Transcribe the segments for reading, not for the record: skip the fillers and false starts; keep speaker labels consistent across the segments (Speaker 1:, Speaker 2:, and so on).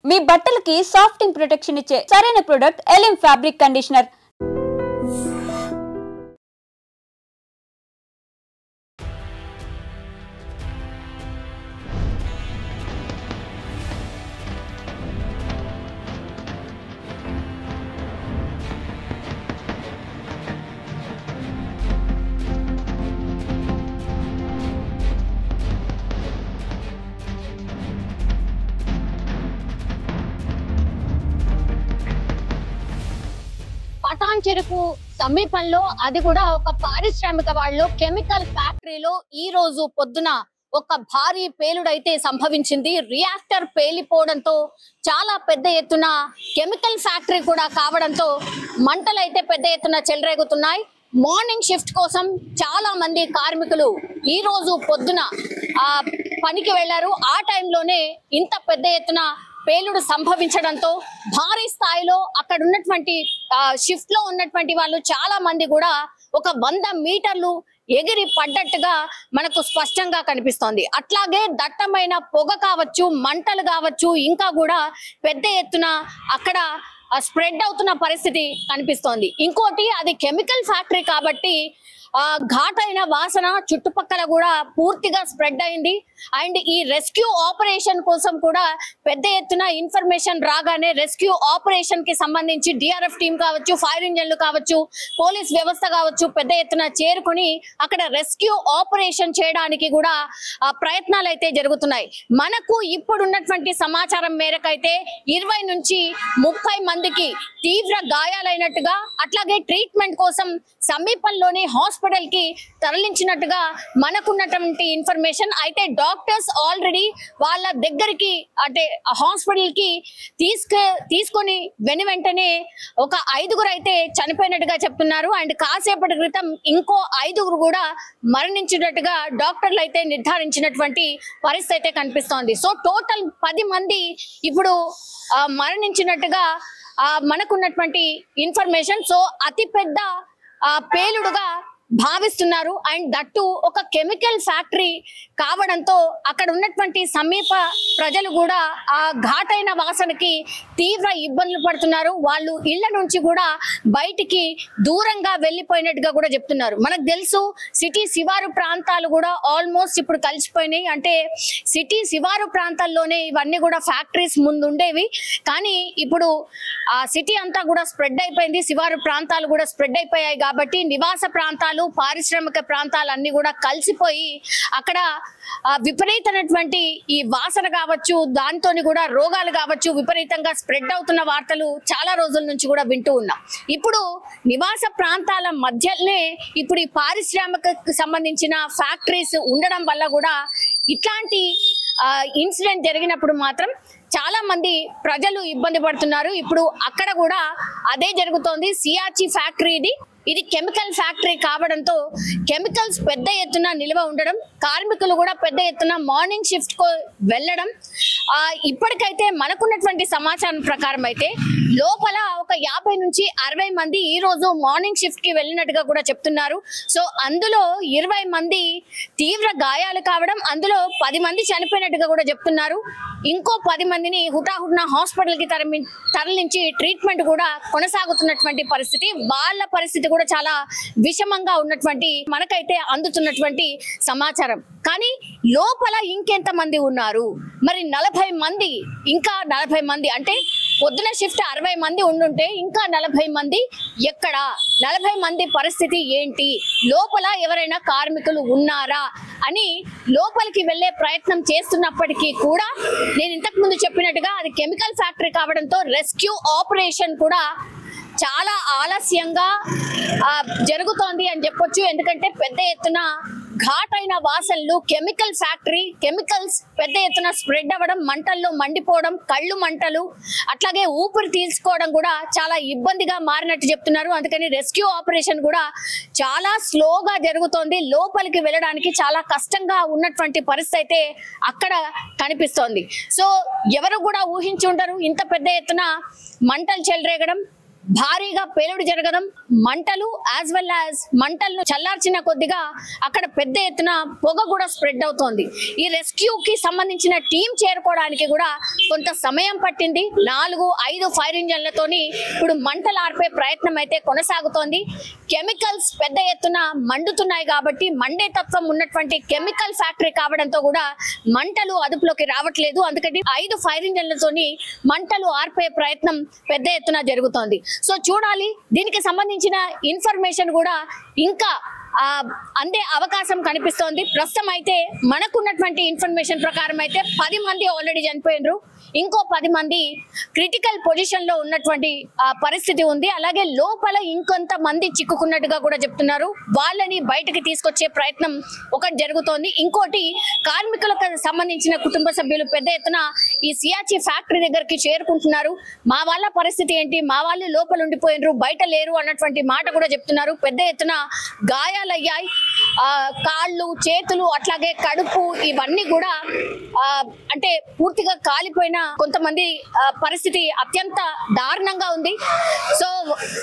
Speaker 1: మీ బట్టలకి సాఫ్టింగ్ ప్రొటెక్షన్ ఇచ్చే సరైన ప్రొడక్ట్ ఎలిమ్ ఫ్యాబ్రిక్ కండిషనర్.
Speaker 2: పటాన్ చెరుకు సమీపంలో అది కూడా ఒక పారిశ్రామిక వాళ్ళు కెమికల్ ఫ్యాక్టరీలో ఈ రోజు పొద్దున ఒక భారీ పేలుడైతే సంభవించింది. రియాక్టర్ పేలిపోవడంతో చాలా పెద్ద ఎత్తున కెమికల్ ఫ్యాక్టరీ కూడా కావడంతో మంటలైతే పెద్ద ఎత్తున చెలరేగుతున్నాయి. మార్నింగ్ షిఫ్ట్ కోసం చాలా మంది కార్మికులు ఈ రోజు పొద్దున పనికి వెళ్లారు. ఆ టైంలోనే ఇంత పెద్ద ఎత్తున పేలుడు సంభవించడంతో భారీ స్థాయిలో అక్కడ ఉన్నటువంటి షిఫ్ట్ లో ఉన్నటువంటి వాళ్ళు చాలా మంది కూడా ఒక 100 మీటర్లు ఎగిరి పడ్డట్టుగా మనకు స్పష్టంగా కనిపిస్తోంది. అట్లాగే దట్టమైన పొగ కావచ్చు, మంటలు కావచ్చు, ఇంకా కూడా పెద్ద ఎత్తున అక్కడ స్ప్రెడ్ అవుతున్న పరిస్థితి కనిపిస్తోంది. ఇంకోటి అది కెమికల్ ఫ్యాక్టరీ కాబట్టి ఘాటైన వాసన చుట్టుపక్కల కూడా పూర్తిగా స్ప్రెడ్ అయింది. అండ్ ఈ రెస్క్యూ ఆపరేషన్ కోసం కూడా పెద్ద ఎత్తున ఇన్ఫర్మేషన్ రాగానే రెస్క్యూ ఆపరేషన్ కి సంబంధించి డిఆర్ఎఫ్ టీం కావచ్చు, ఫైర్ ఇంజన్లు కావచ్చు, పోలీస్ వ్యవస్థ కావచ్చు పెద్ద ఎత్తున చేరుకుని అక్కడ రెస్క్యూ ఆపరేషన్ చేయడానికి కూడా ప్రయత్నాలు అయితే జరుగుతున్నాయి. మనకు ఇప్పుడున్నటువంటి సమాచారం మేరకైతే 20 నుంచి 30 మందికి తీవ్ర గాయాలైనట్టుగా, అట్లాగే ట్రీట్మెంట్ కోసం సమీపంలోని హాస్పిటల్ కి తరలించినట్టుగా మనకున్నటువంటి ఇన్ఫర్మేషన్. అయితే డాక్టర్స్ ఆల్రెడీ వాళ్ళ దగ్గరికి అంటే హాస్పిటల్ కి తీసుకొని వెంటనే ఒక 5గురు అయితే చనిపోయినట్టుగా చెప్తున్నారు. అండ్ కాసేపటి క్రితం ఇంకో 5గురు కూడా మరణించినట్టుగా డాక్టర్లు అయితే నిర్ధారించినటువంటి పరిస్థితి అయితే కనిపిస్తోంది. సో టోటల్ 10 మంది ఇప్పుడు మరణించినట్టుగా మనకున్నటువంటి ఇన్ఫర్మేషన్. సో అతి పెద్ద పేలుడుగా భావిస్తున్నారు. అండ్ దట్టు ఒక కెమికల్ ఫ్యాక్టరీ కావడంతో అక్కడ ఉన్నటువంటి సమీప ప్రజలు కూడా ఆ ఘాటైన వాసనకి తీవ్ర ఇబ్బందులు పడుతున్నారు. వాళ్ళు ఇళ్ల నుంచి కూడా బయటికి దూరంగా వెళ్ళిపోయినట్టుగా కూడా చెప్తున్నారు. మనకు తెలుసు సిటీ శివారు ప్రాంతాలు కూడా ఆల్మోస్ట్ ఇప్పుడు కలిసిపోయినాయి. అంటే సిటీ శివారు ప్రాంతాల్లోనే ఇవన్నీ కూడా ఫ్యాక్టరీస్ ముందు ఉండేవి, కానీ ఇప్పుడు ఆ సిటీ అంతా కూడా స్ప్రెడ్ అయిపోయింది. శివారు ప్రాంతాలు కూడా స్ప్రెడ్ అయిపోయాయి కాబట్టి నివాస ప్రాంతాలు, పారిశ్రామిక ప్రాంతాలు అన్ని కూడా కలిసిపోయి అక్కడ విపరీతమైనటువంటి ఈ వాసన కావచ్చు, దాంతో కూడా రోగాలు కావచ్చు విపరీతంగా స్ప్రెడ్ అవుతున్న వార్తలు చాలా రోజుల నుంచి కూడా వింటూ ఉన్నాం. ఇప్పుడు నివాస ప్రాంతాల మధ్యనే ఇప్పుడు ఈ పారిశ్రామిక సంబంధించిన ఫ్యాక్టరీస్ ఉండడం వల్ల కూడా ఇట్లాంటి ఇన్సిడెంట్ జరిగినప్పుడు మాత్రం చాలా మంది ప్రజలు ఇబ్బంది పడుతున్నారు. ఇప్పుడు అక్కడ కూడా అదే జరుగుతోంది. సియాచి ఫ్యాక్టరీ ఇది కెమికల్ ఫ్యాక్టరీ కావడంతో కెమికల్స్ పెద్ద ఎత్తున నిల్వ ఉండడం, కార్మికులు కూడా పెద్ద ఎత్తున మార్నింగ్ షిఫ్ట్ కు వెళ్ళడం. ఇప్పటికైతే మనకున్నటువంటి సమాచారం ప్రకారం అయితే లోపల ఒక 50 నుంచి 60 మంది ఈ రోజు మార్నింగ్ షిఫ్ట్ కి వెళ్ళినట్టుగా కూడా చెప్తున్నారు. సో అందులో 20 మంది తీవ్ర గాయాలు కావడం, అందులో 10 మంది చనిపోయినట్టుగా కూడా చెప్తున్నారు. ఇంకో 10 మందిని హుటాహుటిన హాస్పిటల్ కి తరలించి ట్రీట్మెంట్ కూడా కొనసాగుతున్నటువంటి పరిస్థితి. వాళ్ళ పరిస్థితి కూడా చాలా విషమంగా ఉన్నటువంటి మనకైతే అందుతున్నటువంటి సమాచారం. కానీ లోపల ఇంకెంత మంది ఉన్నారు మరి? 40 మంది, ఇంకా 40 మంది అంటే పొద్దున షిఫ్ట్ 60 మంది ఉండుంటే ఇంకా 40 మంది ఎక్కడ? 40 మంది పరిస్థితి ఏంటి? లోపల ఎవరైనా కార్మికులు ఉన్నారా అని లోపలికి వెళ్లే ప్రయత్నం చేస్తున్నప్పటికీ కూడా నేను ఇంతకు ముందు చెప్పినట్టుగా అది కెమికల్ ఫ్యాక్టరీ కావడంతో రెస్క్యూ ఆపరేషన్ కూడా చాలా ఆలస్యంగా జరుగుతోంది అని చెప్పొచ్చు. ఎందుకంటే పెద్ద ఎత్తున ఘాటైన వాసనలు, కెమికల్ ఫ్యాక్టరీ, కెమికల్స్ పెద్ద ఎత్తున స్ప్రెడ్ అవ్వడం, మంటల్లో మండిపోవడం, కళ్ళు మంటలు, అట్లాగే ఊపిరి తీసుకోవడం కూడా చాలా ఇబ్బందిగా మారినట్టు చెప్తున్నారు. అందుకని రెస్క్యూ ఆపరేషన్ కూడా చాలా స్లోగా జరుగుతోంది. లోపలికి వెళ్ళడానికి చాలా కష్టంగా ఉన్నటువంటి పరిస్థితి అయితే అక్కడ కనిపిస్తోంది. సో ఎవరు కూడా ఊహించి ఉంటారు ఇంత పెద్ద ఎత్తున మంటలు చెలరేగడం, భారీగా పేలుడు జరగడం, మంటలు యాజ్ వెల్ యాజ్ మంటలను చల్లార్చిన కొద్దిగా అక్కడ పెద్ద ఎత్తున పొగ కూడా స్ప్రెడ్ అవుతోంది. ఈ రెస్క్యూకి సంబంధించిన టీం చేరుకోవడానికి కూడా కొంత సమయం పట్టింది. 4-5 ఫైర్ ఇంజన్లతోని ఇప్పుడు మంటలు ఆర్పే ప్రయత్నం అయితే కొనసాగుతోంది. కెమికల్స్ పెద్ద ఎత్తున మండుతున్నాయి కాబట్టి, మండే తత్వం ఉన్నటువంటి కెమికల్ ఫ్యాక్టరీ కావడంతో కూడా మంటలు అదుపులోకి రావట్లేదు. అందుకని 5 ఫైర్ ఇంజన్లతోని మంటలు ఆర్పే ప్రయత్నం పెద్ద ఎత్తున జరుగుతోంది. సో చూడాలి, దీనికి సంబంధించిన ఇన్ఫర్మేషన్ కూడా ఇంకా అందే అవకాశం కనిపిస్తోంది. ప్రస్తుతం అయితే మనకున్నటువంటి ఇన్ఫర్మేషన్ ప్రకారం అయితే 10 మంది ఆల్రెడీ చనిపోయినరు, ఇంకో 10 మంది క్రిటికల్ పొజిషన్ లో ఉన్నటువంటి పరిస్థితి ఉంది. అలాగే లోపల ఇంకొంత మంది చిక్కుకున్నట్టుగా కూడా చెప్తున్నారు. వాళ్ళని బయటకి తీసుకొచ్చే ప్రయత్నం ఒకటి జరుగుతోంది. ఇంకోటి, కార్మికులకు సంబంధించిన కుటుంబ సభ్యులు పెద్ద ఎత్తున ఈ సియాచి ఫ్యాక్టరీ దగ్గరికి చేరుకుంటున్నారు. మా వాళ్ళ పరిస్థితి ఏంటి, మా వాళ్ళు లోపల ఉండిపోయినరు, బయట లేరు అన్నటువంటి మాట కూడా చెప్తున్నారు. పెద్ద ఎత్తున గాయాలయ్యాయి, కాళ్ళు, చేతులు, అట్లాగే కడుపు, ఇవన్నీ కూడా అంటే పూర్తిగా కాలిపోయిన కొంతమంది పరిస్థితి అత్యంత దారుణంగా ఉంది. సో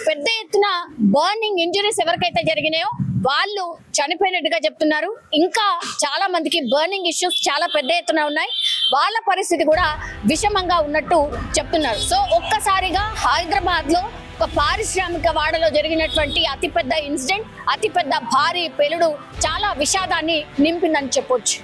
Speaker 2: పెద్ద ఎత్తున బర్నింగ్ ఇంజరీస్ ఎవరికైతే జరిగినాయో వాళ్ళు చనిపోయినట్టుగా చెప్తున్నారు. ఇంకా చాలా మందికి బర్నింగ్ ఇష్యూస్ చాలా పెద్ద ఎత్తున ఉన్నాయి, వాళ్ళ పరిస్థితి కూడా విషమంగా ఉన్నట్టు చెప్తున్నారు. సో ఒక్కసారిగా హైదరాబాద్ లో ఒక పారిశ్రామిక వాడలో జరిగినటువంటి అతిపెద్ద ఇన్సిడెంట్, అతిపెద్ద భారీ పేలుడు చాలా విషాదాన్ని నింపిందని చెప్పొచ్చు.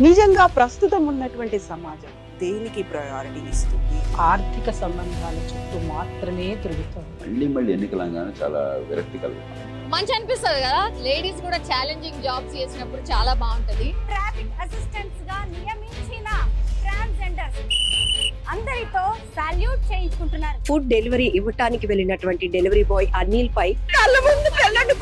Speaker 3: నిజంగా ప్రస్తుతం ఉన్నటువంటి సమాజం దేనికి ప్రయారిటీ ఇస్తుంది?
Speaker 4: ఆర్థిక సంబంధాల చుట్టూ మాత్రమే తిరుగుతుంది.
Speaker 5: మళ్ళీ ఎన్నికలంగానే చాలా విరక్తి కలుగుతుంది.
Speaker 2: మంచి అనిపిస్తుంది కదా, లేడీస్ కూడా ఛాలెంజింగ్ జాబ్స్ చేసినప్పుడు చాలా బాగుంటది.
Speaker 6: ట్రాఫిక్ అసిస్టెంట్స్ గా నియమించిన ట్రాన్స్జెండర్స్ అందరితో సాల్యూట్ చేయించుకుంటున్నారు.
Speaker 7: ఫుడ్ డెలివరీ ఇవ్వటానికి వెళ్ళినటువంటి డెలివరీ బాయ్ అనిల్ పై
Speaker 3: కళ్ళ ముందు పెళ్ళండి